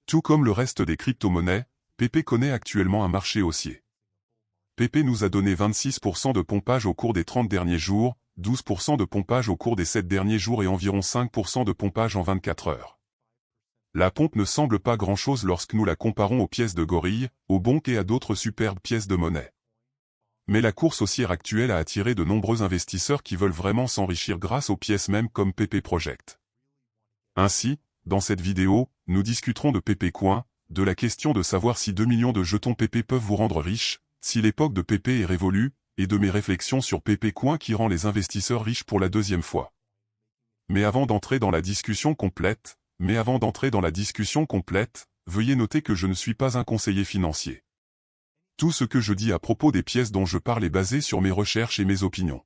Tout comme le reste des crypto-monnaies, PP connaît actuellement un marché haussier. PP nous a donné 26% de pompage au cours des 30 derniers jours, 12% de pompage au cours des 7 derniers jours et environ 5% de pompage en 24 heures. La pompe ne semble pas grand-chose lorsque nous la comparons aux pièces de gorille, aux bonks et à d'autres superbes pièces de monnaie. Mais la course haussière actuelle a attiré de nombreux investisseurs qui veulent vraiment s'enrichir grâce aux pièces mêmes comme PP Project. Ainsi, dans cette vidéo, nous discuterons de PP Coin, de la question de savoir si 2 millions de jetons PP peuvent vous rendre riche, si l'époque de PP est révolue, et de mes réflexions sur PP Coin qui rend les investisseurs riches pour la deuxième fois. Mais avant d'entrer dans la discussion complète, veuillez noter que je ne suis pas un conseiller financier. Tout ce que je dis à propos des pièces dont je parle est basé sur mes recherches et mes opinions.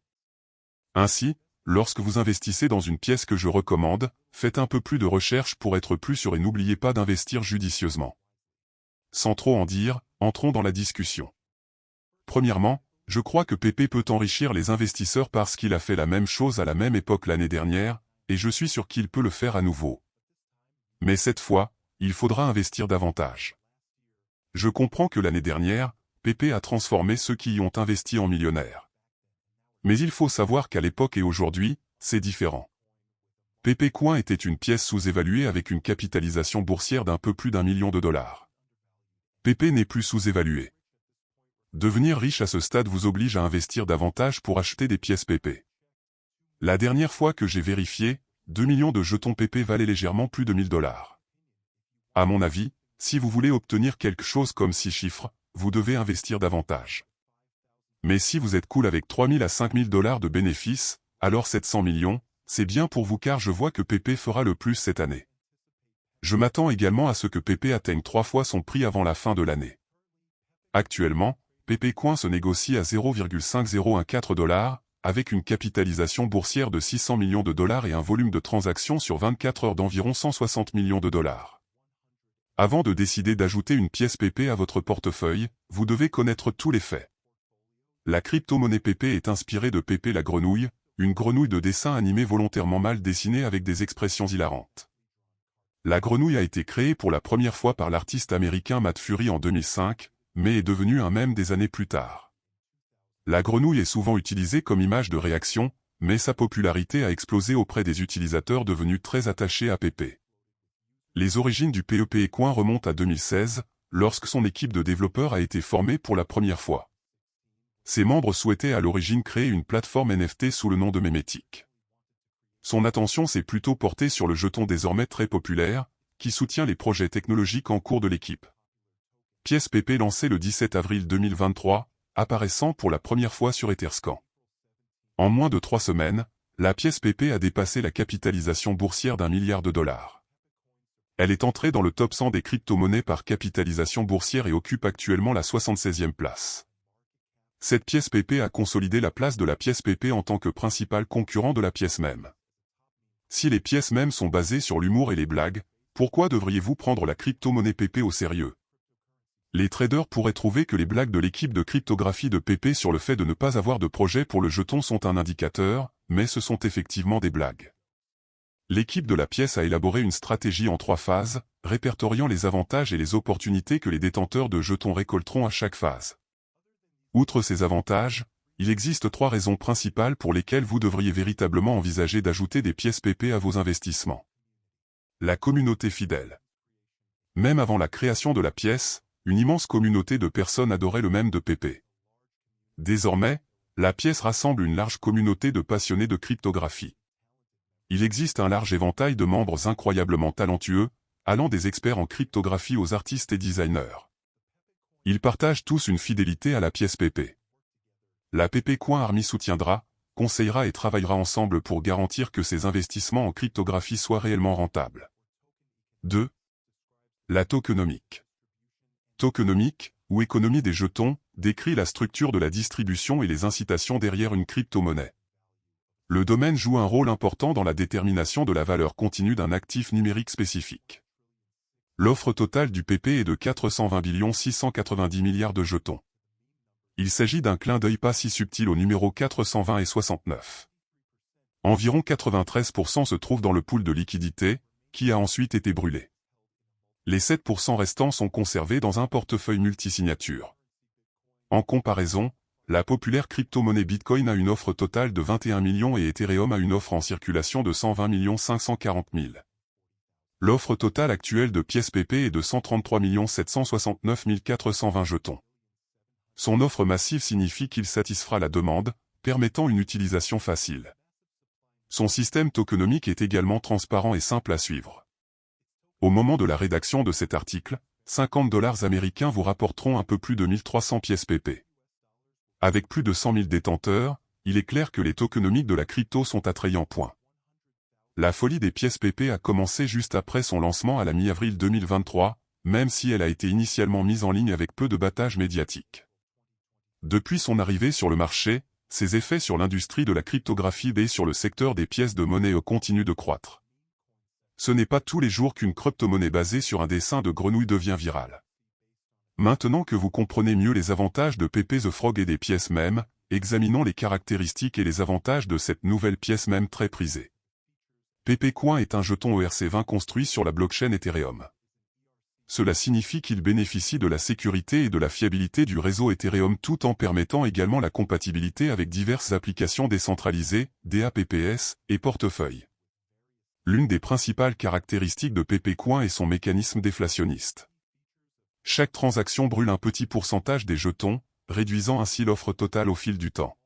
Ainsi, lorsque vous investissez dans une pièce que je recommande, faites un peu plus de recherche pour être plus sûr et n'oubliez pas d'investir judicieusement. Sans trop en dire, entrons dans la discussion. Premièrement, je crois que PP peut enrichir les investisseurs parce qu'il a fait la même chose à la même époque l'année dernière, et je suis sûr qu'il peut le faire à nouveau. Mais cette fois, il faudra investir davantage. Je comprends que l'année dernière, PP a transformé ceux qui y ont investi en millionnaires. Mais il faut savoir qu'à l'époque et aujourd'hui, c'est différent. PP Coin était une pièce sous-évaluée avec une capitalisation boursière d'un peu plus d'1 million de dollars. PP n'est plus sous-évalué. Devenir riche à ce stade vous oblige à investir davantage pour acheter des pièces PP. La dernière fois que j'ai vérifié, 2 millions de jetons PP valaient légèrement plus de 1000 dollars. À mon avis, si vous voulez obtenir quelque chose comme 6 chiffres, vous devez investir davantage. Mais si vous êtes cool avec 3000 à 5000 dollars de bénéfices, alors 700 millions, c'est bien pour vous car je vois que PP fera le plus cette année. Je m'attends également à ce que PP atteigne 3 fois son prix avant la fin de l'année. Actuellement, PP Coin se négocie à 0,5014 $, avec une capitalisation boursière de 600 millions de dollars et un volume de transactions sur 24 heures d'environ 160 millions de dollars. Avant de décider d'ajouter une pièce PP à votre portefeuille, vous devez connaître tous les faits. La crypto-monnaie PP est inspirée de Pépé la grenouille, une grenouille de dessin animé volontairement mal dessinée avec des expressions hilarantes. La grenouille a été créée pour la première fois par l'artiste américain Matt Fury en 2005, mais est devenue un mème des années plus tard. La grenouille est souvent utilisée comme image de réaction, mais sa popularité a explosé auprès des utilisateurs devenus très attachés à PP. Les origines du PP Coin remontent à 2016, lorsque son équipe de développeurs a été formée pour la première fois. Ses membres souhaitaient à l'origine créer une plateforme NFT sous le nom de Memetic. Son attention s'est plutôt portée sur le jeton désormais très populaire, qui soutient les projets technologiques en cours de l'équipe. Pièce PP lancée le 17 avril 2023, apparaissant pour la première fois sur Etherscan. En moins de 3 semaines, la pièce PP a dépassé la capitalisation boursière d'1 milliard de dollars. Elle est entrée dans le top 100 des crypto-monnaies par capitalisation boursière et occupe actuellement la 76e place. Cette pièce PP a consolidé la place de la pièce PP en tant que principal concurrent de la pièce même. Si les pièces mêmes sont basées sur l'humour et les blagues, pourquoi devriez-vous prendre la crypto-monnaie PP au sérieux? Les traders pourraient trouver que les blagues de l'équipe de cryptographie de PP sur le fait de ne pas avoir de projet pour le jeton sont un indicateur, mais ce sont effectivement des blagues. L'équipe de la pièce a élaboré une stratégie en 3 phases, répertoriant les avantages et les opportunités que les détenteurs de jetons récolteront à chaque phase. Outre ces avantages, il existe 3 raisons principales pour lesquelles vous devriez véritablement envisager d'ajouter des pièces PP à vos investissements. La communauté fidèle. Même avant la création de la pièce, une immense communauté de personnes adorait le mème de PP. Désormais, la pièce rassemble une large communauté de passionnés de cryptographie. Il existe un large éventail de membres incroyablement talentueux, allant des experts en cryptographie aux artistes et designers. Ils partagent tous une fidélité à la pièce PP. La PP Coin Army soutiendra, conseillera et travaillera ensemble pour garantir que ces investissements en cryptographie soient réellement rentables. 2. La tokenomique. Tokenomique, ou économie des jetons, décrit la structure de la distribution et les incitations derrière une crypto-monnaie. Le domaine joue un rôle important dans la détermination de la valeur continue d'un actif numérique spécifique. L'offre totale du PP est de 420 690 milliards de jetons. Il s'agit d'un clin d'œil pas si subtil au numéro 420 et 69. Environ 93% se trouvent dans le pool de liquidité, qui a ensuite été brûlé. Les 7% restants sont conservés dans un portefeuille multisignature. En comparaison, la populaire crypto-monnaie Bitcoin a une offre totale de 21 millions et Ethereum a une offre en circulation de 120 540 000. L'offre totale actuelle de pièces PP est de 133 769 420 jetons. Son offre massive signifie qu'il satisfera la demande, permettant une utilisation facile. Son système tokenomique est également transparent et simple à suivre. Au moment de la rédaction de cet article, 50 $ américains vous rapporteront un peu plus de 1300 pièces PP. Avec plus de 100 000 détenteurs, il est clair que les tokenomiques de la crypto sont attrayants. La folie des pièces PP a commencé juste après son lancement à la mi-avril 2023, même si elle a été initialement mise en ligne avec peu de battage médiatique. Depuis son arrivée sur le marché, ses effets sur l'industrie de la cryptographie et sur le secteur des pièces de monnaie continuent de croître. Ce n'est pas tous les jours qu'une crypto-monnaie basée sur un dessin de grenouille devient virale. Maintenant que vous comprenez mieux les avantages de PP the Frog et des pièces mèmes, examinons les caractéristiques et les avantages de cette nouvelle pièce mème très prisée. PP Coin est un jeton ERC20 construit sur la blockchain Ethereum. Cela signifie qu'il bénéficie de la sécurité et de la fiabilité du réseau Ethereum tout en permettant également la compatibilité avec diverses applications décentralisées, DApps, et portefeuilles. L'une des principales caractéristiques de PP Coin est son mécanisme déflationniste. Chaque transaction brûle un petit pourcentage des jetons, réduisant ainsi l'offre totale au fil du temps.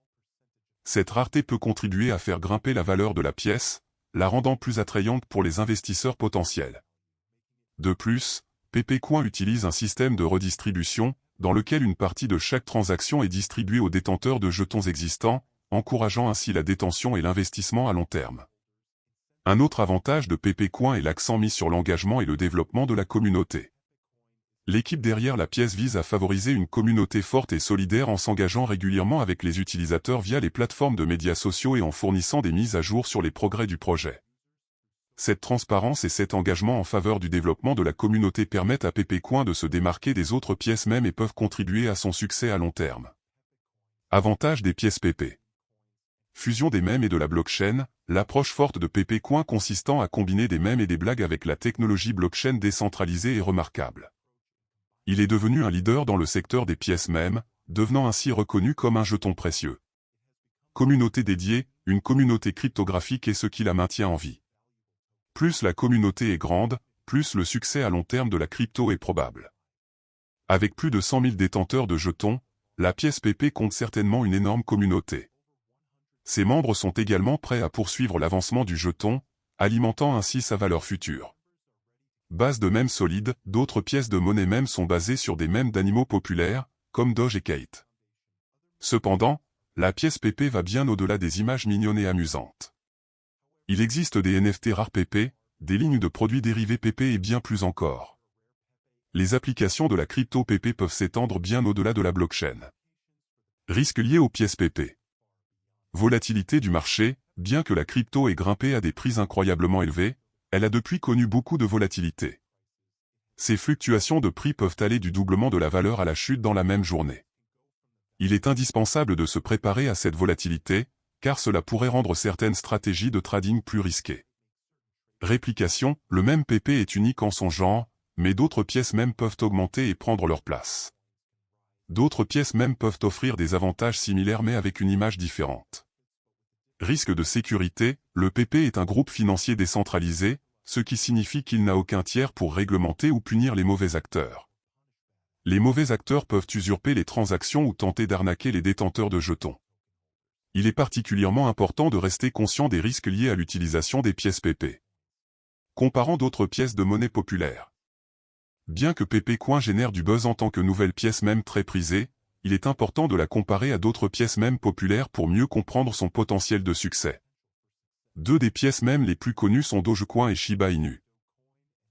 Cette rareté peut contribuer à faire grimper la valeur de la pièce, la rendant plus attrayante pour les investisseurs potentiels. De plus, PP Coin utilise un système de redistribution, dans lequel une partie de chaque transaction est distribuée aux détenteurs de jetons existants, encourageant ainsi la détention et l'investissement à long terme. Un autre avantage de PP Coin est l'accent mis sur l'engagement et le développement de la communauté. L'équipe derrière la pièce vise à favoriser une communauté forte et solidaire en s'engageant régulièrement avec les utilisateurs via les plateformes de médias sociaux et en fournissant des mises à jour sur les progrès du projet. Cette transparence et cet engagement en faveur du développement de la communauté permettent à PP Coin de se démarquer des autres pièces mèmes et peuvent contribuer à son succès à long terme. Avantage des pièces PP. Fusion des mèmes et de la blockchain, l'approche forte de PP Coin consistant à combiner des mèmes et des blagues avec la technologie blockchain décentralisée est remarquable. Il est devenu un leader dans le secteur des pièces mèmes, devenant ainsi reconnu comme un jeton précieux. Communauté dédiée, une communauté cryptographique est ce qui la maintient en vie. Plus la communauté est grande, plus le succès à long terme de la crypto est probable. Avec plus de 100 000 détenteurs de jetons, la pièce PP compte certainement une énorme communauté. Ses membres sont également prêts à poursuivre l'avancement du jeton, alimentant ainsi sa valeur future. Base de mèmes solides, d'autres pièces de monnaie mèmes sont basées sur des mèmes d'animaux populaires, comme Doge et Kate. Cependant, la pièce PP va bien au-delà des images mignonnes et amusantes. Il existe des NFT rares PP, des lignes de produits dérivés PP et bien plus encore. Les applications de la crypto PP peuvent s'étendre bien au-delà de la blockchain. Risques liés aux pièces PP. Volatilité du marché, bien que la crypto ait grimpé à des prix incroyablement élevés, elle a depuis connu beaucoup de volatilité. Ces fluctuations de prix peuvent aller du doublement de la valeur à la chute dans la même journée. Il est indispensable de se préparer à cette volatilité, car cela pourrait rendre certaines stratégies de trading plus risquées. Réplication, le même PP est unique en son genre, mais d'autres pièces mêmes peuvent augmenter et prendre leur place. D'autres pièces mêmes peuvent offrir des avantages similaires mais avec une image différente. Risque de sécurité, le PP est un groupe financier décentralisé, ce qui signifie qu'il n'a aucun tiers pour réglementer ou punir les mauvais acteurs. Les mauvais acteurs peuvent usurper les transactions ou tenter d'arnaquer les détenteurs de jetons. Il est particulièrement important de rester conscient des risques liés à l'utilisation des pièces PP. Comparant d'autres pièces de monnaie populaire. Bien que PP Coin génère du buzz en tant que nouvelle pièce mème très prisée, il est important de la comparer à d'autres pièces mèmes populaires pour mieux comprendre son potentiel de succès. Deux des pièces mèmes les plus connues sont Dogecoin et Shiba Inu.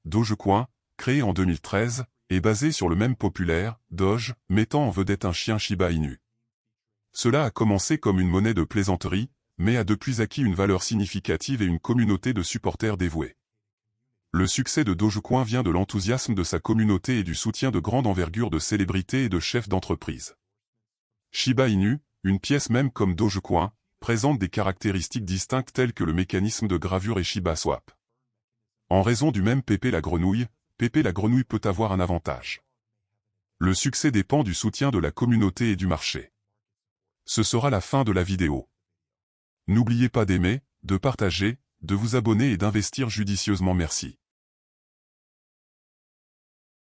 Dogecoin, créé en 2013, est basé sur le mème populaire, Doge, mettant en vedette un chien Shiba Inu. Cela a commencé comme une monnaie de plaisanterie, mais a depuis acquis une valeur significative et une communauté de supporters dévoués. Le succès de Dogecoin vient de l'enthousiasme de sa communauté et du soutien de grande envergure de célébrités et de chefs d'entreprise. Shiba Inu, une pièce même comme Dogecoin, présente des caractéristiques distinctes telles que le mécanisme de gravure et Shiba Swap. En raison du même PP la grenouille, Pépé la grenouille peut avoir un avantage. Le succès dépend du soutien de la communauté et du marché. Ce sera la fin de la vidéo. N'oubliez pas d'aimer, de partager, de vous abonner et d'investir judicieusement. Merci.